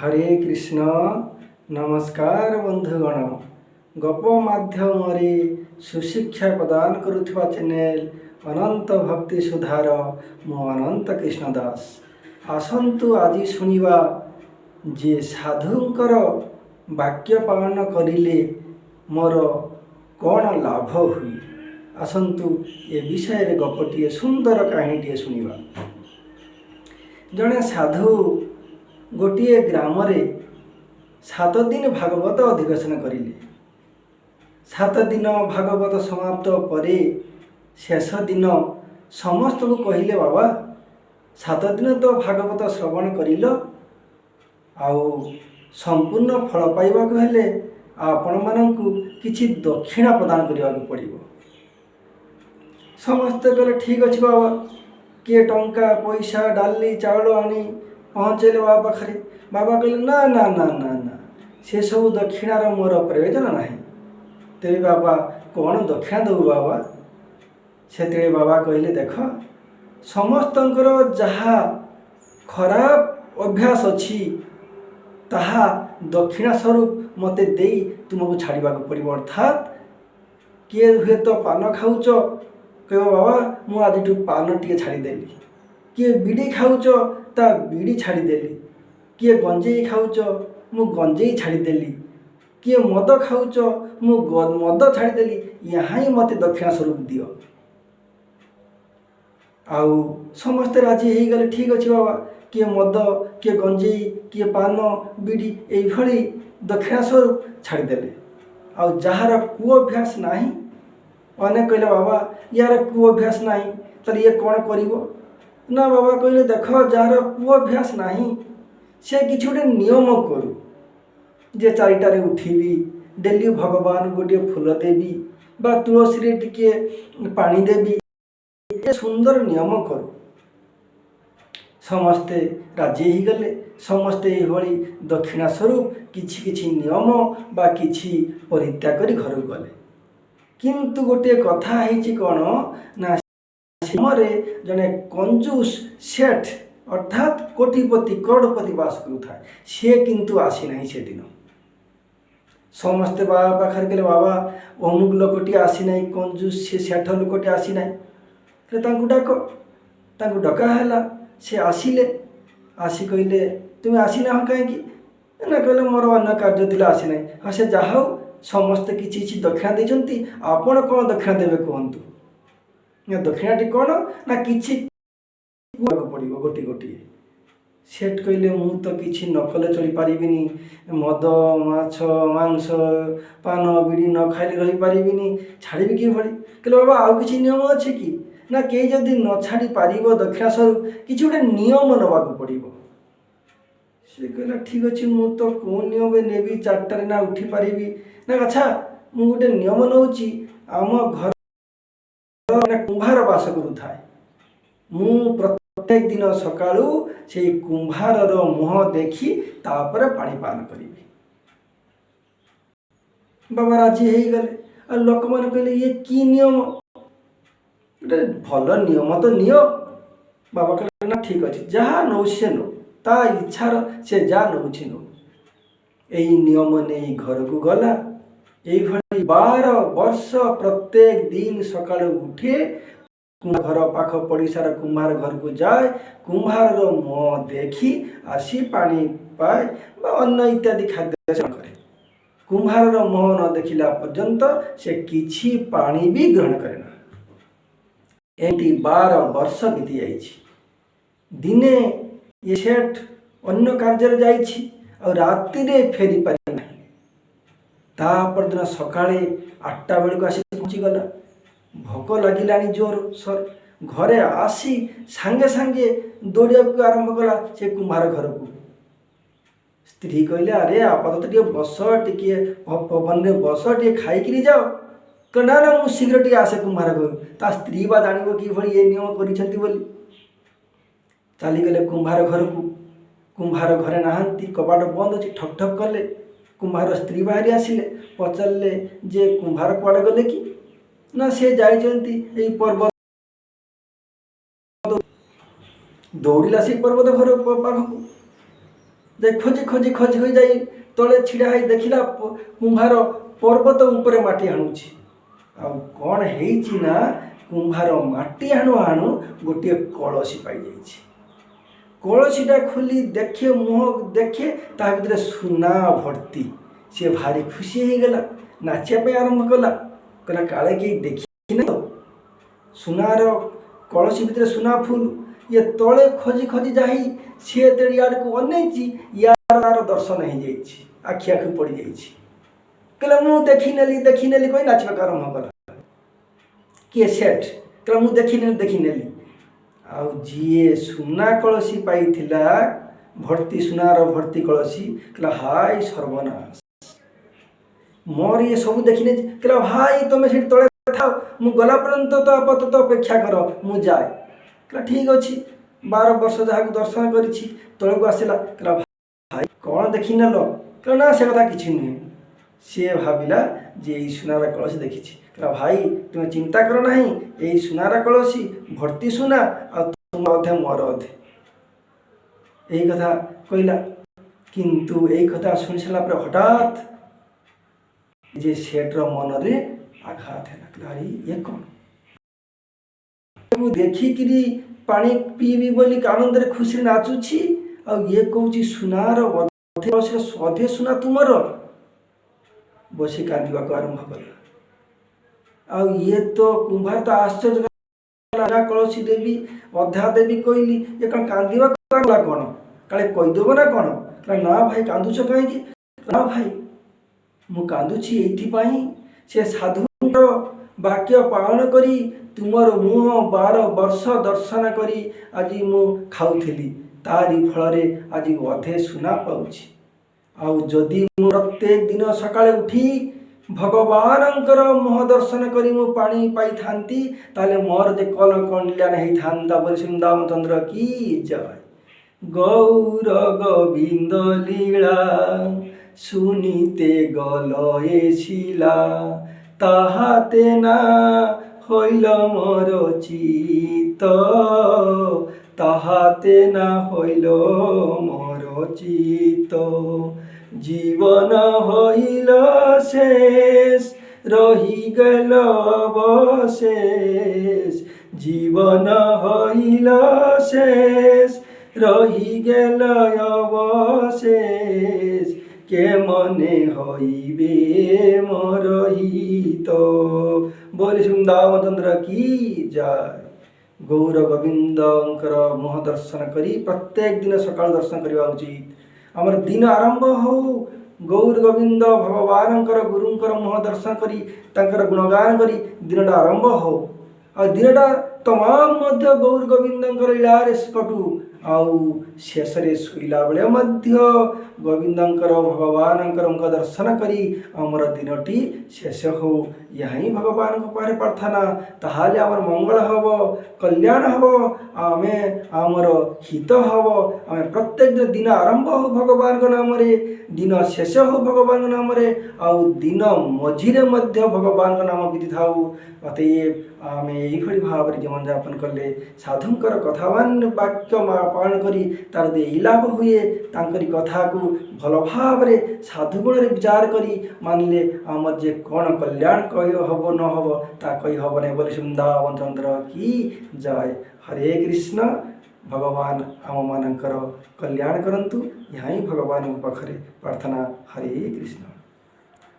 हरे कृष्ण नमस्कार बंधुगण गप माध्यम सुशिक्षा प्रदान करुवा चैनल अनंत भक्ति सुधार मु अनंत कृष्ण दास आसतु आज शुणा जे साधुंकर वाक्य पालन करिले मोर कौन लाभ हुए। आसतु ए विषय गपटे सुंदर कहानीटे शुणा। जड़े साधु गोटे ग्राम 7 दिन भागवत अधिवेशन करिले। 7 दिन भागवत समाप्त परे शेष दिन समस्त को कहले बाबा 7 दिन तो भागवत श्रवण करिल आउ संपूर्ण फल पाइबा को हेले आपण मानकु किछि दक्षिणा प्रदान करिया पड़िबो। समस्त कहले ठीक अछि बाबा। किए टंका पैसा डाली चाउल आनी पहुँचेले बाबा पाखे। बाबा कहले ना ना ना ना ना से सब दक्षिणार मोर प्रयोजन ना। तेरे बाबा कौन दक्षिणा देबू बाबा। से बाबा कहले देख समस्तंकर जहा खराब अभ्यास अच्छी ताहा दक्षिणा स्वरूप मते देई तुमको छाड़वा पड़ो। अर्थात किए हुए तो पान खाऊच कह बाबा मु आज पान टे छाड़देली। किए बीड़ी खाऊच ता बीड़ी छाड़देली। किए गंजेई खाऊच मु गंजेई छाड़देली। किए मद खाऊच मु मद छाड़देली। यहाँ ही मत दक्षिणा स्वरूप दियो। आउ समस्ते राजी हो गले ठीक अच्छे बाबा। किए मद किए गंजेई किए पान बीड़ी ये दक्षिणा स्वरूप छाड़देले। आउ जार कुअभ्यास नहीं अनेक कहले बाबा यार कुअभ्यास नहीं तो ये कौन करिवो ना। बाबा कहले देख जार कुअभ्यास नहीं से किसी गोटे नियम करू जे 4टारे उठिबी डेली भगवान गोटे फूल देवी बा तुलसी टिके पानी देवी सुंदर नियम करू। समस्ते राजी हो गले। समस्ते ये दक्षिणा स्वरूप किछि किछि नियम बा किछि परित्याग करी घर गले। किंतु गोटे कथा है कौन ना जने कंजूस सेठ अर्थात कोटिपति करोड़पति बास करूए सी किंतु आसी ना से दिन। समस्ते बाबा पाखे कहले बाबा अमुक लोकटी आसी ना कंजूस से सेठ लोकटी आसी ना डाक डका है। से आसिले आसी कहले तुम आसीना कहीं ना कहले मोर अन्य कार्य थिला आसी ना। हाँ से जाओ समस्ते किछि किछि दक्षिणा देइछंती आपण कौन दक्षिणा देवे कहतु। दक्षिणाटी कौन ना किछि पड़ो गोटी गोटी। सेठ कहले मु तो किछि न कले चली पारिबिनी। मद माछ मांस पान बीड़ी न खाइले रही पारिबिनी छाड़बी कि भली। कहले बाबा आउ किछि नियम अछि कि ना के जदि न छाड़ी पारिबो दक्षिणा स्वरूप किछि गोटे नियम नबाक पड़िबो। से कहला ठीक अच्छे मु तो कौन नियम नेबी 4टारे ना उठी पारिबी ना। अच्छा मु गोटे नियम नौची आम घर कुंभार बास करूए मु प्रत्येक दिन सकाळू से कुंभार मुह देखी तापर पानी पान करी। बाबा राजी हो गले। लोक मैंने कहले ये की नियम गोटे भल नियम तो नियो। बाबा कहले ना ठीक अच्छे जहाँ नौ से नो ता इच्छार से जा नौछि नो। यही नियम नहीं घर को गला। यही 12 वर्ष प्रत्येक दिन सकाळू उठे घर पाख पड़िशार कुंभार घर को जाए कुंभार मुह देखी आसी पानी पाए अन्न इत्यादि खाद्य सेवन करे। कुंभार मुह न देखिला पर्यंत से किछि पानी भी ग्रहण करे ना। एमती 12 वर्ष बीती जाइछि। दिने ये सेठ अन्य कार्य जाइछि और राति रे फेरी पारि ना। तापर दिन सकाळे 8टा बेलू आसी पहुँची गला। भोक लगिलानी जोर सर घरे आसी सांगे सांगे दौड़िया को आरंभ कला से कुंभार घर को। स्त्री कहले अरे आपात टे बस टे पवन रे बस टे खाई जाओ। तो ना ना मुझ शीघ्र टे आसे कुंभार घर। ता स्त्री बा जानिबो कि भली ये नियम करिसेंती बोली। चली गले कुंभार घर को। कुंभार घरे नहांती कबाट बंद अच्छी ठक ठक कले। कुंभार स्त्री बाहरी आसिले पचारे जे कुंभार कुआड़े गले कि ना से जाइछंती पर्वत दौड़िला से पर्वत घर पाखक ଯେ ଖୋଜି ଖୋଜି ଖୋଜି ହୋଇ ଯାଇ ତଳେ ଛିଡ଼ା ହେଇ ଦେଖିଲା କୁମ୍ଭାର ପର୍ବତ ଉପରେ ମାଟି ଆଣୁଛି। ଆଉ କ'ଣ ହେଇଛି ନା କୁମ୍ଭାର ମାଟି ଆଣୁ ଆଣୁ ଗୋଟିଏ କଳସୀ ପାଇଯାଇଛି। କଳସୀଟା ଖୋଲି ଦେଖେ, ମୁହଁ ଦେଖେ, ତା ଭିତରେ ସୁନା ଭର୍ତ୍ତି। ସିଏ ଭାରି ଖୁସି ହେଇଗଲା, ନାଚିବା ପାଇଁ ଆରମ୍ଭ କଲା। କହିଲା କାଳେ କେହି ଦେଖିନା ତ, ସୁନାର କଳସୀ ଭିତରେ ସୁନା ଫୁଲ। ଇଏ ତଳେ ଖୋଜି ଖୋଜି ଯାଇ ସିଏ ତେଣୁ ଇଆଡ଼କୁ ଅନେଇଛି, ୟାର ଦର୍ଶନ ହେଇଯାଇଛି, ଆଖି ପଡ଼ିଯାଇଛି। କହିଲା ମୁଁ ଦେଖିନେଲି କହି ନାଚିବାକୁ ଆରମ୍ଭ କଲା। କିଏ ସେଠ? କହିଲା ମୁଁ ଦେଖିନେଲି। ଆଉ ଯିଏ ସୁନା କଳସୀ ପାଇଥିଲା, ସୁନାର ଭର୍ତ୍ତି କଳସୀ, କହିଲା ହାୟ ସର୍ବନାଶ, ମୋର ଇଏ ସବୁ ଦେଖିନେଛି। କହିଲା ଭାଇ ତମେ ସେଠି ତଳେ ଥାଅ, ମୁଁ ଗଲା ପର୍ଯ୍ୟନ୍ତ ତ ଆପାତତଃ ଅପେକ୍ଷା କର, ମୁଁ ଯାଏ। କହିଲା ଠିକ୍ ଅଛି। 12 ବର୍ଷ ଯାହାକୁ ଦର୍ଶନ କରିଛି ତଳକୁ ଆସିଲା। କହିଲା ଭାଇ କ'ଣ ଦେଖିନେଲ? କହିଲା ନା ସେ କଥା କିଛି ନୁହେଁ। ସିଏ ଭାବିଲା ଯେ ଏଇ ସୁନାର କଳସୀ ଦେଖିଛି। କହିଲା ଭାଇ ତୁମେ ଚିନ୍ତା କର ନାହିଁ, ଏଇ ସୁନାର କଳସୀ ଭର୍ତ୍ତି ସୁନା, ଆଉ ତୁମ ଅଧେ ମୋର ଅଧେ। ଏଇ କଥା କହିଲା। କିନ୍ତୁ ଏଇ କଥା ଶୁଣି ସାରିଲା ପରେ ହଠାତ୍ ଯେ ସେଠର ମନରେ ଆଘାତ ହେଲା। କହିଲା ଆରେ ଇଏ କ'ଣ, ମୁଁ ଦେଖିକିରି ପାଣି ପିଇବି ବୋଲି ଆନନ୍ଦରେ ଖୁସିରେ ନାଚୁଛି, ଆଉ ଇଏ କହୁଛି ସୁନାର ଅଧେ ସୁନା ତୁମର। ବସି କାନ୍ଦିବାକୁ ଆରମ୍ଭ କଲା। ଆଉ ଇଏ ତ କୁମ୍ଭାର ତ ଆଶ୍ଚର୍ଯ୍ୟ, କଳସୀ ଦେବି ଅଧା ଦେବି କହିଲି, ଏ କ'ଣ କାନ୍ଦିବାକୁ କଲା କ'ଣ, କାଳେ କହିଦେବ ନା କ'ଣ? କହିଲା ନା ଭାଇ କାନ୍ଦୁଛ କାହିଁକି? ନା ଭାଇ ମୁଁ କାନ୍ଦୁଛି ଏଇଥିପାଇଁ, ସେ ସାଧୁଙ୍କ ବାକ୍ୟ ପାଳନ କରି ତୁମର ମୁହଁ 12 ବର୍ଷ ଦର୍ଶନ କରି ଆଜି ମୁଁ ଖାଉଥିଲି, ତାରି ଫଳରେ ଆଜି ଅଧେ ସୁନା ପାଉଛି। ଆଉ ଯଦି ମୁଁ ପ୍ରତ୍ୟେକ ଦିନ ସକାଳେ ଉଠି ଭଗବାନଙ୍କର ମୁହ ଦର୍ଶନ କରି ମୁଁ ପାଣି ପାଇଥାନ୍ତି, ତାହେଲେ ମୋର ଯେ କଲ୍ୟାଣ ହେଇଥାନ୍ତା। ବୋଲି ବୃନ୍ଦାବନଚନ୍ଦ୍ର କି ଜୟ। ଗୌର ଗୋବିନ୍ଦ লীলা শুনিতে গল এছিলা, তাহাতে না হইল মোর চিত, তাহাতে না হইল মোর চিত। জীবন হইল শেষ, রহিগেল অবশেষ, জীবন হইল শেষ, রহিগেল অবশেষ, কে মনে হইবে মোর হিত। बोले बृंदावनचंद्र की जय। गौर गोविंदंकर मुह दर्शन करी प्रत्येक दिन सकाल दर्शन करवा उचित। आमर दिन आरंभ हो गौर गोविंद भगवानंकर गुरुंकर मुह दर्शन करी तांकर गुणगान करी दिनटा आरंभ हो। आ दिनटा तमाम मध्य गौर गोविंदंकर लीलारे कटू। आउ शेष शुला बेले मध्य गोविंदंकर भगवानंकर मुख दर्शन करी आमर दिनटी शेष हो। यही भगवान को पारे प्रार्थना, ताहाले आमर मंगल हब, कल्याण हब, आमे आमर हित हब। आमे प्रत्येक दिन आरंभ हो भगवान को नाम रे, दिन शेष हो भगवान नाम रे, आउ दिन मझिरे मध्य भगवान को नाम विधि थाउ। अतएव आमे एइभଳି भाव जीवन यापन कले साधुंकर कथावान वाक्य पालन करी तार दे लाभ हुए। तांकरी कथा को भल भाव रे साधुगुण रे विचार करी मानले आमर जे कौन कल्याण कही हब न हब ता कही हब नहीं। बोले बृंदावनचंद्र की जय। हरे कृष्ण। भगवान आम मानकर कल्याण करंतु। यहाँ भगवान पाखरे प्रार्थना। हरे कृष्ण।